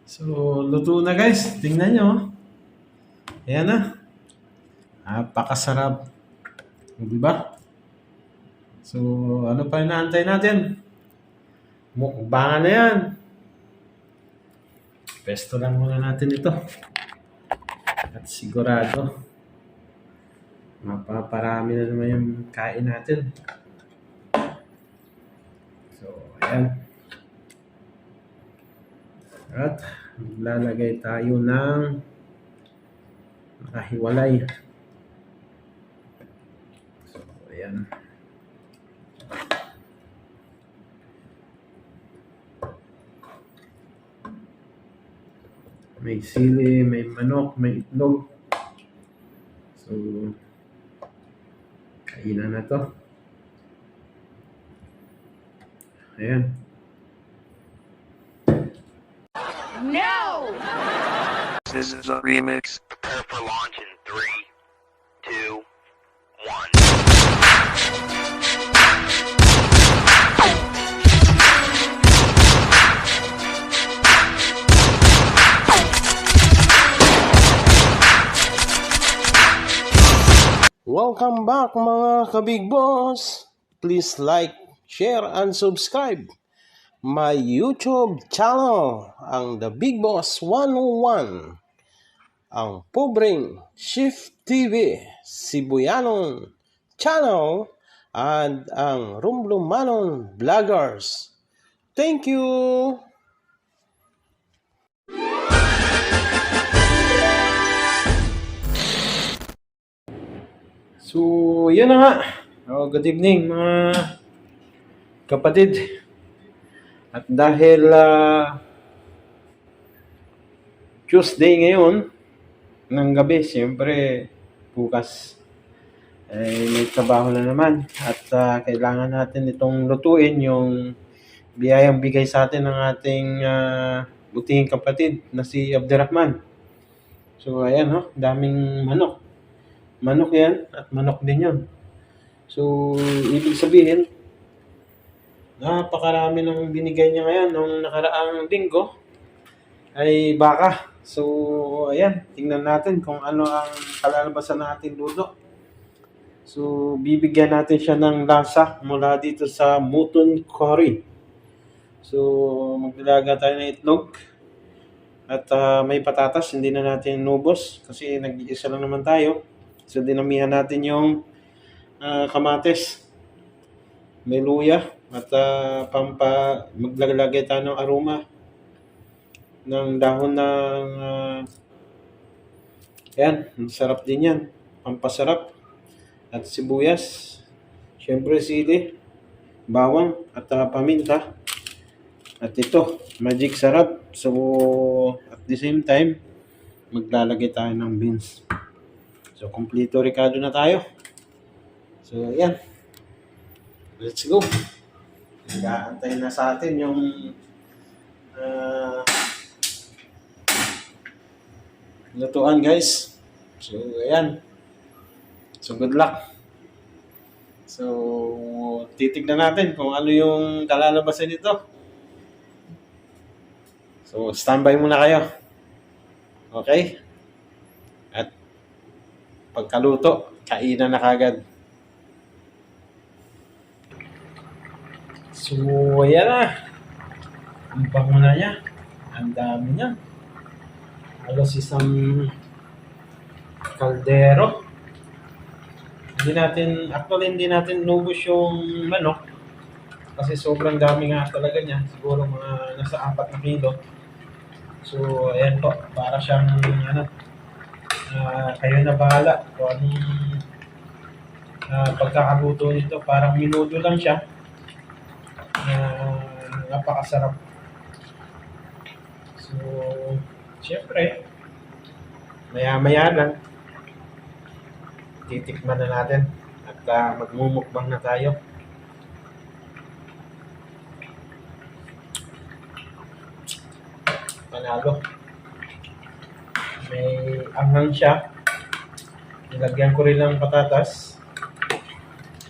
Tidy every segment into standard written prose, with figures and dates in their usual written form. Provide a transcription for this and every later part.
So, luto na guys. Tingnan nyo. Ayan na. Napakasarap. Di ba? So, ano pa inaantay natin? Mukbangan na yan. Pesto lang muna natin ito. At sigurado, mapaparami na naman yung kain natin. So, ayan. At lalagay tayo ng nakahiwalay. So, ayan. May sili, may manok, may itlog. So, kainan na to. Ayan. No! This is a remix. Prepare for launch in 3, 2, 1. Welcome back mga kabig boss. Please like, share, and subscribe my YouTube channel, ang The Big Boss 101, ang pobreng Shift TV Sibuyanon channel, and ang Rumblumanon Vloggers. Thank you! So, yun na nga. Good evening mga kapatid. At dahil Tuesday ngayon, ng gabi, siyempre, bukas, may trabaho na naman. At kailangan natin itong lutuin yung biyayang bigay sa atin ng ating buting kapatid na si Abderrahman. So, ayan, daming manok. Manok yan at manok din yun. So, ibig sabihin, napakarami ng binigay niya ngayon nung nakaraang linggo ay baka. So, ayan, tingnan natin kung ano ang kalalabasan ng ating luto. So, bibigyan natin siya ng lasa mula dito sa mutton curry. So, magdalaga tayo ng itlog. At may patatas, hindi na natin inubos kasi nag-iisa lang naman tayo. So, dinamihan natin yung kamatis. May luya at maglalagay tayo ng aroma ng dahon ng yan, sarap din yan. Pampasarap. At sibuyas. Siyempre sili, bawang at paminta. At ito, magic sarap. So, at the same time, maglalagay tayo ng beans. So, kompleto Ricardo na tayo. So, yan. Let's go. Nag-aantay na sa atin yung lutuan, guys. So, ayan. So, good luck. So, titignan natin kung ano yung kalalabasan nito. So, standby muna kayo. Okay? At pagkaluto, kainan na kagad. So, ayan na. Ang bango na niya. Ang dami niya. Halos isang kaldero. Hindi natin nubos yung manok. Kasi sobrang dami nga talaga niya. Siguro mga nasa 4 na kilo. So, ayan po. Para siyang, kayo na bahala. Kung anong pagkakaluto nito. Parang minuto lang siya. Napakasarap. So, siyempre, maya-maya lang, titikman na natin at magmumukbang na tayo. Panalo. May anghang siya. Nilagyan ko rin ng patatas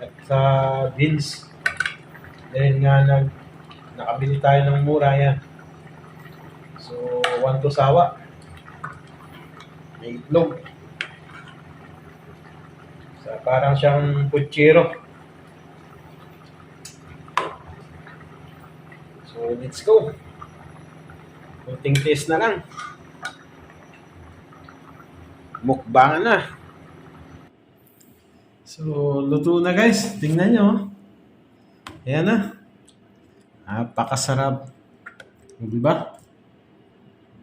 at beans. Dahil nga nakabili tayo ng mura yan. So, one to sawa. May itlog. So, parang siyang puchero. So, let's go. Kunting taste na lang. Mukbang na. So, luto na guys. Tingnan nyo. Ayan na. Napakasarap. Diba?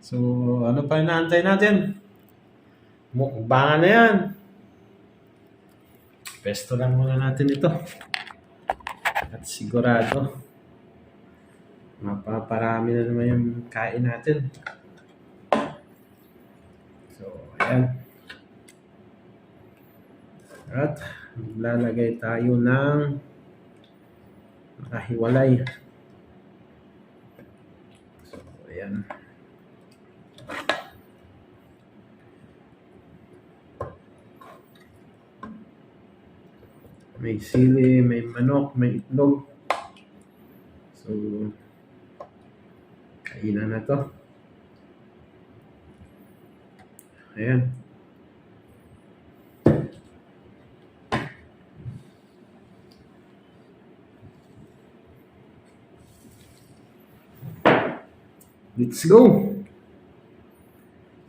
So, ano pa inaantay natin? Mukbang na yan. Pesto lang muna natin ito. At sigurado, mapaparami na naman yung kain natin. So, ayan. At lalagay tayo ng nakahiwalay. So, ayan. May sili, may manok, may itlog. So, kainan na to. Ayan. Let's go.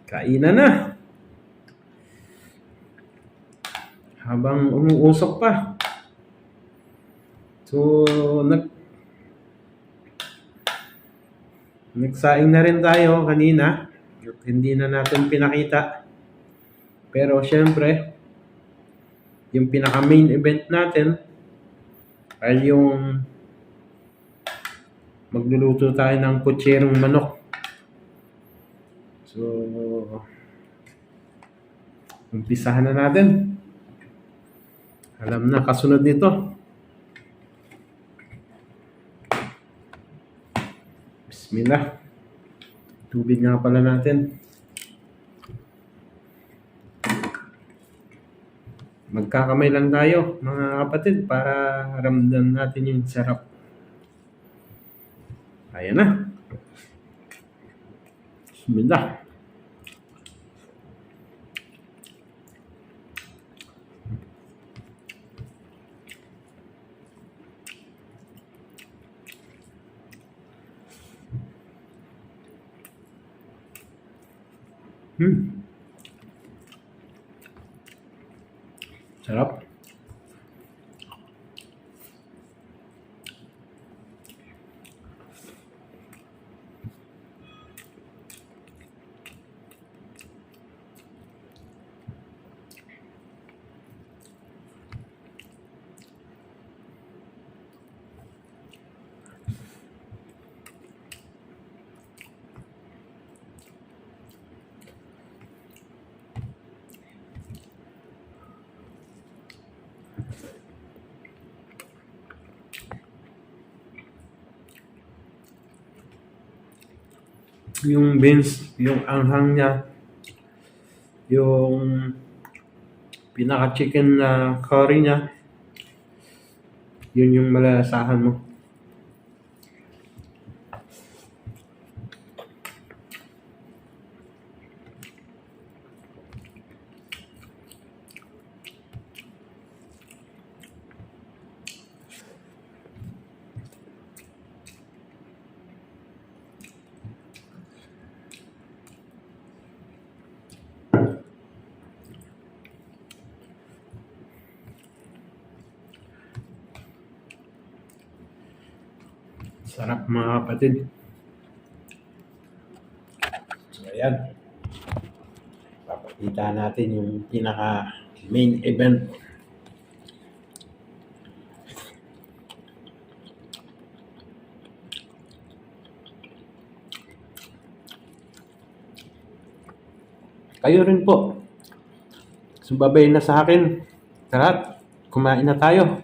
Kainan na. Habang umuusok pa. So, nagsaing na rin tayo kanina. Hindi na natin pinakita. Pero syempre, yung pinaka main event natin ay yung magluluto tayo ng putserong manok. So, umpisahan na natin. Alam na, kasunod nito. Bismillah. Tubig nga pala natin. Magkakamay lang tayo, mga kapatid, para ramdam natin yung sarap. Ayan na. Bismillah. Sarap. Yung beans, yung anghang niya, yung pinaka-chicken na curry niya, yun yung malalasahan mo. Sarap mga kapatid. So ayan. Papakita natin yung pinaka main event. Kayo rin po. Sumabay na sa akin. Tara, kumain na tayo.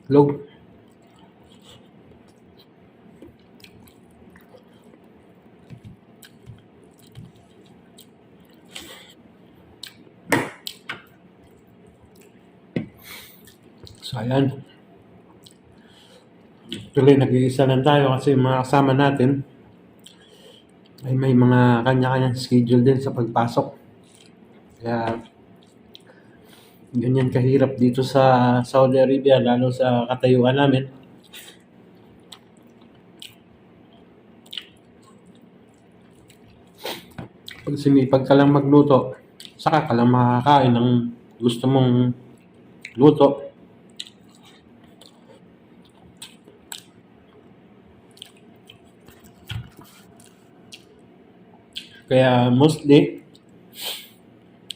Log. So, ayan. Tuloy, nag-iisa lang tayo kasi yung mga kasama natin ay may mga kanya-kanyang schedule din sa pagpasok. Kaya, ganyan kahirap dito sa Saudi Arabia, lalo sa katayuan namin. Pag sinipag ka lang magluto, saka ka lang makakain ng gusto mong luto. Kaya mostly,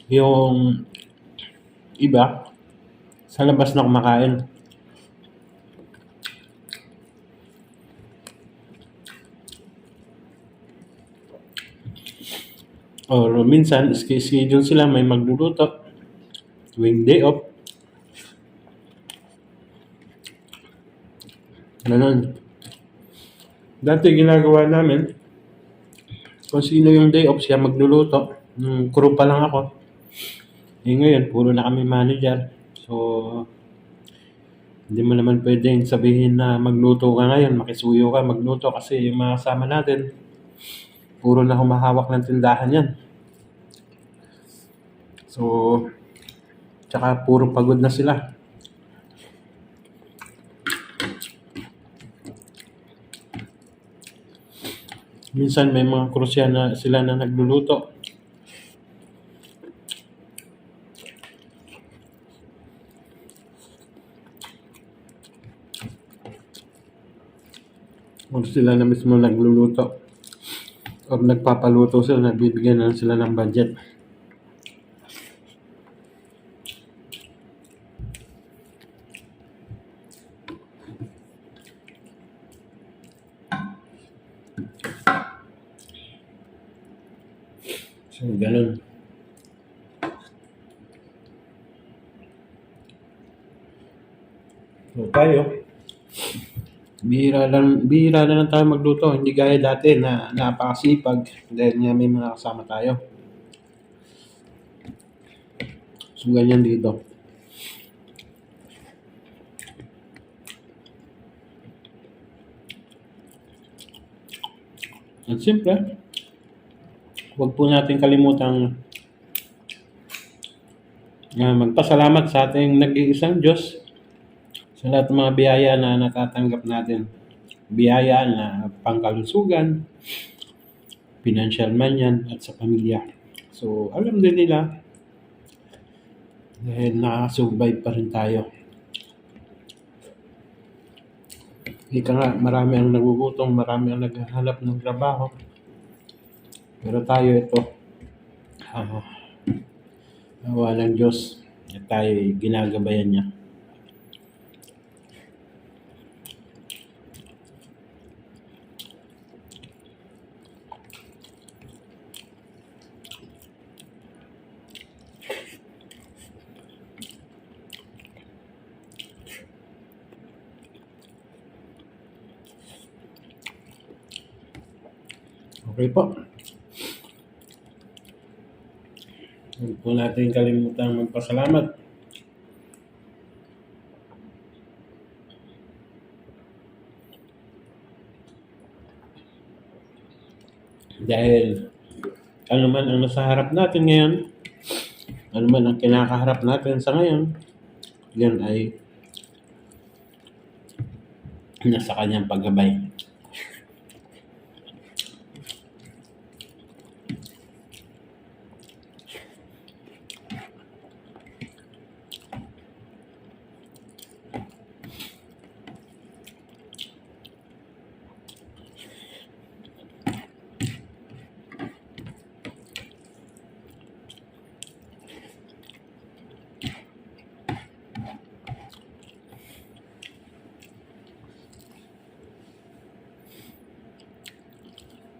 yung iba, sa labas na kumakain. Or minsan, schedule sila, may magluluto tuwing day off. Ganun. Dati ginagawa namin, kung sino yung day off, siya magluluto. Nung crew pa lang ako. Ngayon, puro na kami manager. So, hindi mo naman pwedeng sabihin na magluto ka ngayon, makisuyo ka, magluto kasi yung mga kasama natin, puro na humahawak ng tindahan yan. So, tsaka puro pagod na sila. Minsan may mga krusya na sila na nagluluto. O sila na mismo nagluluto. O nagpapaluto sila, nagbibigyan na sila ng budget. So, ganun. So, tayo, bihira na lang tayo magluto. Hindi gaya dati na napakasipag dahil nga may mga kasama tayo. So, ganyan dito. At siyempre, huwag po natin kalimutang magpasalamat sa ating nag-iisang Diyos sa lahat ng mga biyaya na natatanggap natin. Biyaya na pangkalusugan, financial man yan, at sa pamilya. So, alhamdulillah, dahil nakasurvive pa rin tayo. Ika nga, marami ang nagugutom, marami ang naghahanap ng trabaho. Pero tayo ito, awa ng Diyos, at tayo ginagabayan niya. Okay po. Huwag po natin kalimutan magpasalamat. Dahil ano man ang nasa harap natin ngayon, ano man ang kinakaharap natin sa ngayon, yan ay nasa kanyang paggabay.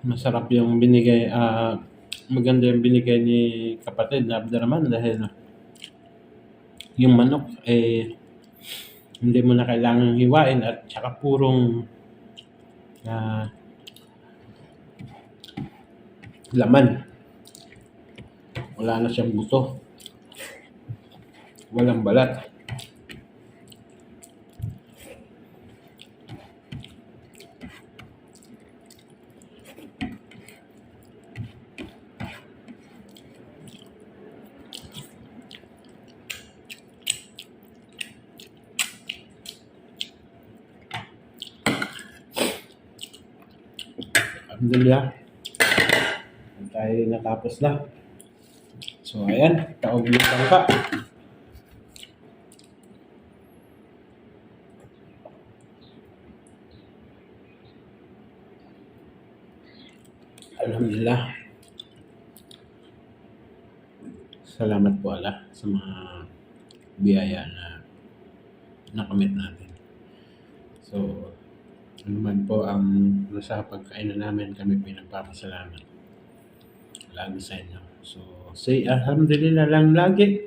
Masarap yung binigay, maganda yung binigay ni kapatid na Abdurrahman dahil yung manok hindi mo na kailangang hiwain at saka purong laman. Wala na siyang buto. Walang balat. Alhamdulillah. Tayo natapos na. So, ayan. Taog yung bangka. Alhamdulillah. Salamat po Allah sa mga biyaya na nakamit natin. So, ano man po ang nasa pagkainan namin, kami pinagpapasalamat lagi sa inyo. So, say alhamdulillah lang lagi.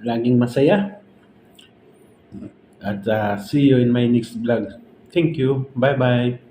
Laging masaya. At see you in my next vlog. Thank you. Bye-bye.